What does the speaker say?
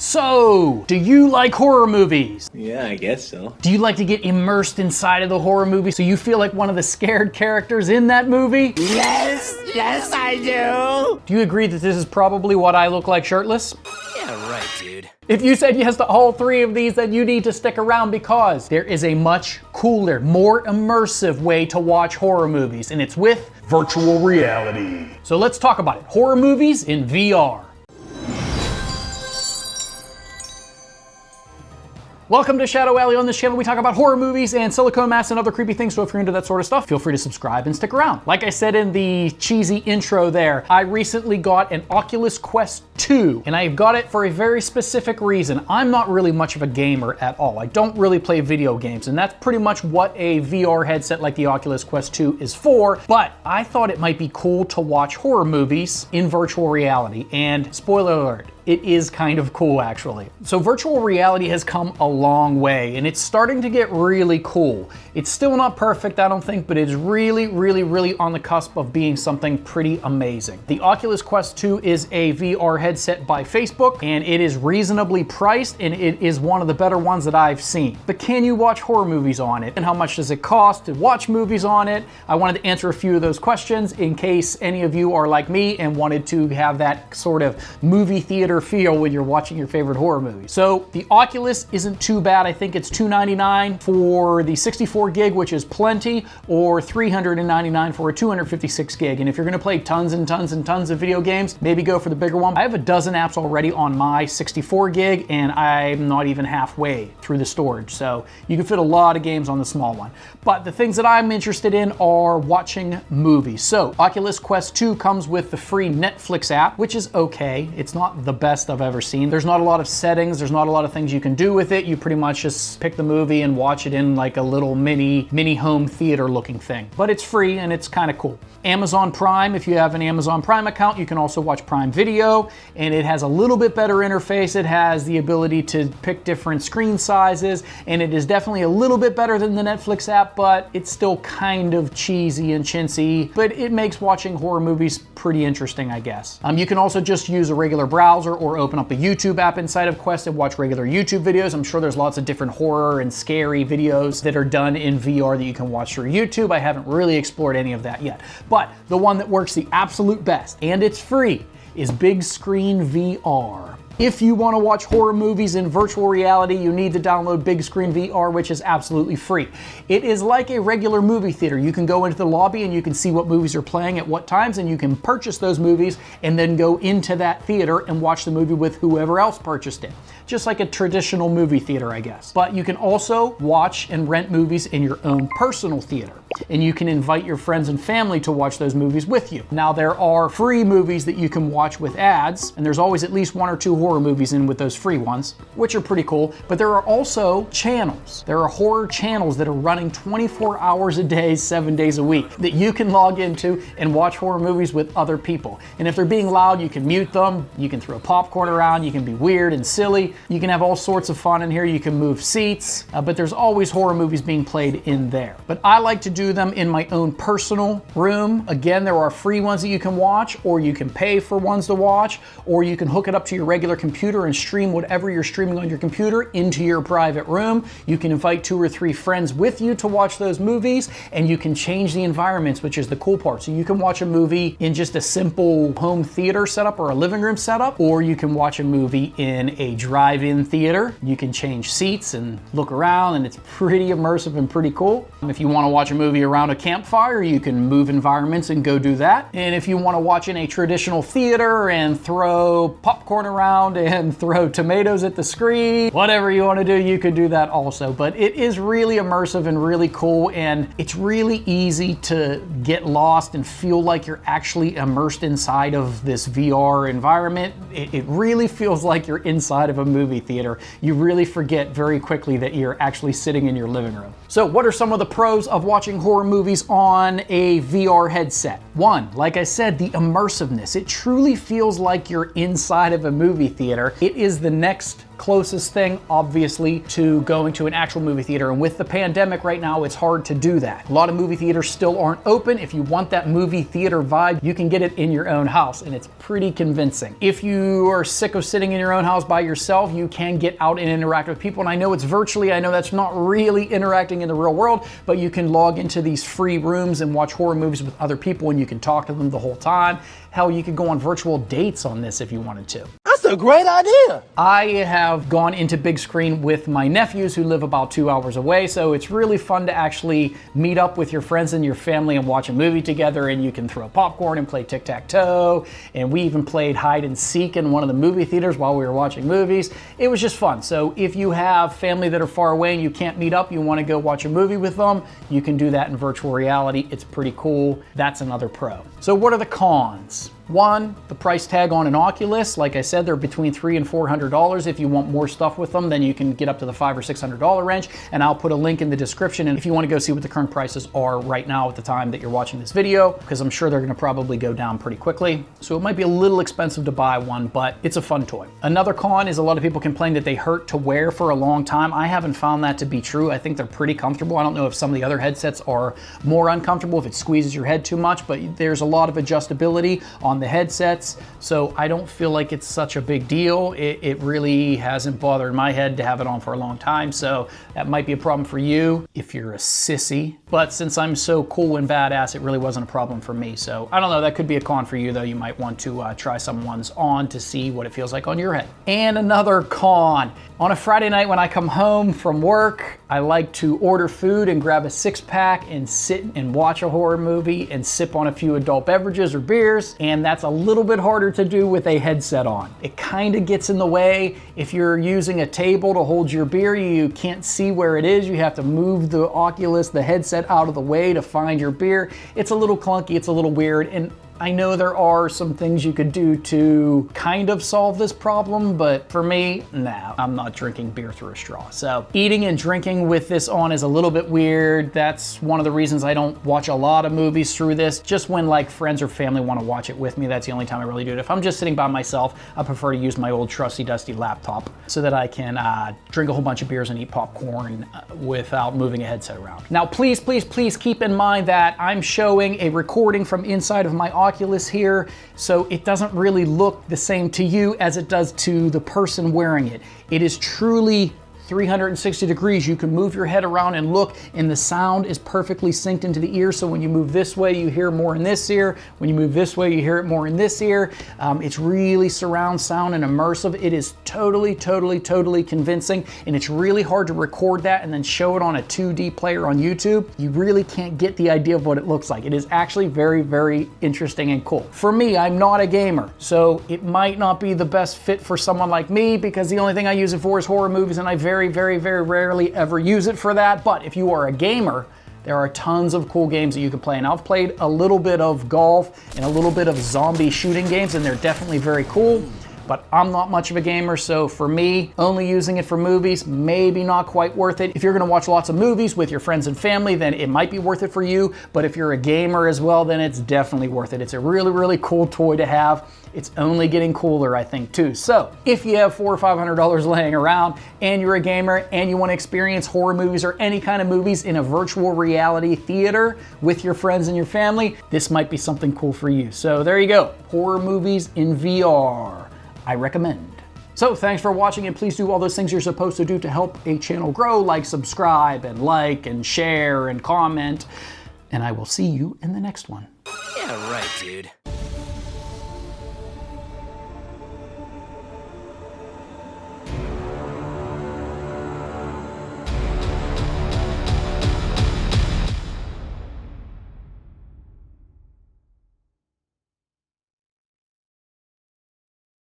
So, do you like horror movies? Yeah, I guess so. Do you like to get immersed inside of the horror movie so you feel like one of the scared characters in that movie? Yes, I do. Do you agree that this is probably what I look like shirtless? Yeah, right, dude. If you said yes to all three of these, then you need to stick around because there is a much cooler, more immersive way to watch horror movies, and it's with virtual reality. So let's talk about it. Horror movies in VR. Welcome to Shadow Alley. On this channel, we talk about horror movies and silicone masks and other creepy things, so if you're into that sort of stuff, feel free to subscribe and stick around. Like I said in the cheesy intro there, I recently got an Oculus Quest 2, and I got it for a very specific reason. I'm not really much of a gamer at all. I don't really play video games, and that's pretty much what a VR headset like the Oculus Quest 2 is for, but I thought it might be cool to watch horror movies in virtual reality, and spoiler alert, it is kind of cool actually. So virtual reality has come a long way and it's starting to get really cool. It's still not perfect, I don't think, but it's really on the cusp of being something pretty amazing. The Oculus Quest 2 is a VR headset by Facebook and it is reasonably priced and it is one of the better ones that I've seen. But can you watch horror movies on it? And how much does it cost to watch movies on it? I wanted to answer a few of those questions in case any of you are like me and wanted to have that sort of movie theater feel when you're watching your favorite horror movie. So the Oculus isn't too bad. I think it's $299 for the 64 gig, which is plenty, or $399 for a 256 gig. And if you're gonna play tons and tons of video games, maybe go for the bigger one. I have a dozen apps already on my 64 gig and I'm not even halfway through the storage. So you can fit a lot of games on the small one. But the things that I'm interested in are watching movies. So Oculus Quest 2 comes with the free Netflix app, which is okay. It's not the best I've ever seen. There's not a lot of settings, there's not a lot of things you can do with it. You pretty much just pick the movie and watch it in like a little mini home theater looking thing. But it's free and it's kind of cool. Amazon Prime, if you have an Amazon Prime account, you can also watch Prime Video, and it has a little bit better interface. It has the ability to pick different screen sizes, and it is definitely a little bit better than the Netflix app, but it's still kind of cheesy and chintzy, but it makes watching horror movies pretty interesting, I guess. You can also just use a regular browser or open up a YouTube app inside of Quest and watch regular YouTube videos. I'm sure there's lots of different horror and scary videos that are done in VR that you can watch through YouTube. I haven't really explored any of that yet. But the one that works the absolute best, and it's free, is Bigscreen VR. If you want to watch horror movies in virtual reality, you need to download Bigscreen VR, which is absolutely free. It is like a regular movie theater. You can go into the lobby and you can see what movies are playing at what times, and you can purchase those movies and then go into that theater and watch the movie with whoever else purchased it. Just like a traditional movie theater, I guess. But you can also watch and rent movies in your own personal theater. And you can invite your friends and family to watch those movies with you. Now, there are free movies that you can watch with ads, and there's always at least one or two horror movies in with those free ones, which are pretty cool. But there are also channels. There are horror channels that are running 24 hours a day, 7 days a week, that you can log into and watch horror movies with other people. And if they're being loud, you can mute them, you can throw popcorn around, you can be weird and silly, you can have all sorts of fun in here, you can move seats, but there's always horror movies being played in there. But I like to do them in my own personal room. Again, there are free ones that you can watch, or you can pay for ones to watch, or you can hook it up to your regular computer and stream whatever you're streaming on your computer into your private room. You can invite 2 or 3 friends with you to watch those movies, and you can change the environments, which is the cool part. So you can watch a movie in just a simple home theater setup or a living room setup, or you can watch a movie in a drive-in theater. You can change seats and look around, and it's pretty immersive and pretty cool. If you want to watch a movie around a campfire, you can move environments and go do that. And if you want to watch in a traditional theater and throw popcorn around and throw tomatoes at the screen, whatever you want to do, you could do that also. But it is really immersive and really cool, and it's really easy to get lost and feel like you're actually immersed inside of this VR environment. It really feels like you're inside of a movie theater. You really forget very quickly that you're actually sitting in your living room. So what are some of the pros of watching horror movies on a VR headset? One, like I said, the immersiveness. It truly feels like you're inside of a movie theater. It is the next closest thing, obviously, to going to an actual movie theater. And with the pandemic right now, it's hard to do that. A lot of movie theaters still aren't open. If you want that movie theater vibe, you can get it in your own house, and it's pretty convincing. If you are sick of sitting in your own house by yourself, you can get out and interact with people. And I know it's virtually, I know that's not really interacting in the real world, but you can log into these free rooms and watch horror movies with other people, and you can talk to them the whole time. Hell, you could go on virtual dates on this if you wanted to. That's a great idea. I have gone into big screen with my nephews who live about 2 hours away, so it's really fun to actually meet up with your friends and your family and watch a movie together, and you can throw popcorn and play tic-tac-toe, and we even played hide and seek in one of the movie theaters while we were watching movies. It was just fun. So if you have family that are far away and you can't meet up, you want to go watch a movie with them, you can do that in virtual reality. It's pretty cool. That's another pro. So what are the cons? One, the price tag on an Oculus. Like I said, they're between $300 and $400. If you want more stuff with them, then you can get up to the $500 or $600 range, and I'll put a link in the description. And if you want to go see what the current prices are right now at the time that you're watching this video, because I'm sure they're going to probably go down pretty quickly. So it might be a little expensive to buy one, but it's a fun toy. Another con is a lot of people complain that they hurt to wear for a long time. I haven't found that to be true. I think they're pretty comfortable. I don't know if some of the other headsets are more uncomfortable if it squeezes your head too much, but there's a lot of adjustability on the headsets, so I don't feel like it's such a big deal. It really hasn't bothered my head to have it on for a long time, so that might be a problem for you if you're a sissy. But since I'm so cool and badass, it really wasn't a problem for me. So I don't know, that could be a con for you though. You might want to try some ones on to see what it feels like on your head. And another con, on a Friday night when I come home from work, I like to order food and grab a 6-pack and sit and watch a horror movie and sip on a few adult beverages or beers, and that's a little bit harder to do with a headset on. It kind of gets in the way. If you're using a table to hold your beer, you can't see where it is. You have to move the Oculus, the headset, out of the way to find your beer. It's a little clunky, it's a little weird, and I know there are some things you could do to kind of solve this problem, but for me, nah, I'm not drinking beer through a straw. So eating and drinking with this on is a little bit weird. That's one of the reasons I don't watch a lot of movies through this. Just when like friends or family want to watch it with me, that's the only time I really do it. If I'm just sitting by myself, I prefer to use my old trusty dusty laptop so that I can drink a whole bunch of beers and eat popcorn without moving a headset around. Now, please, please, please keep in mind that I'm showing a recording from inside of my Oculus here, so it doesn't really look the same to you as it does to the person wearing it. It is truly 360 degrees. You can move your head around and look, and the sound is perfectly synced into the ear. So when you move this way, you hear more in this ear. When you move this way, you hear it more in this ear. It's really surround sound and immersive. It is totally, totally, totally convincing, and it's really hard to record that and then show it on a 2D player on YouTube. You really can't get the idea of what it looks like. It is actually very, very interesting and cool. For me, I'm not a gamer, so it might not be the best fit for someone like me, because the only thing I use it for is horror movies, and I very, very rarely ever use it for that. But if you are a gamer, there are tons of cool games that you can play. And I've played a little bit of golf and a little bit of zombie shooting games, and they're definitely very cool. But I'm not much of a gamer, so for me, only using it for movies, maybe not quite worth it. If you're gonna watch lots of movies with your friends and family, then it might be worth it for you. But if you're a gamer as well, then it's definitely worth it. It's a really, really cool toy to have. It's only getting cooler, I think, too. So if you have $400 or $500 laying around and you're a gamer and you want to experience horror movies or any kind of movies in a virtual reality theater with your friends and your family, this might be something cool for you. So there you go, horror movies in VR. I recommend. So thanks for watching, and please do all those things you're supposed to do to help a channel grow, like subscribe and like and share and comment, and I will see you in the next one. Yeah, right, dude.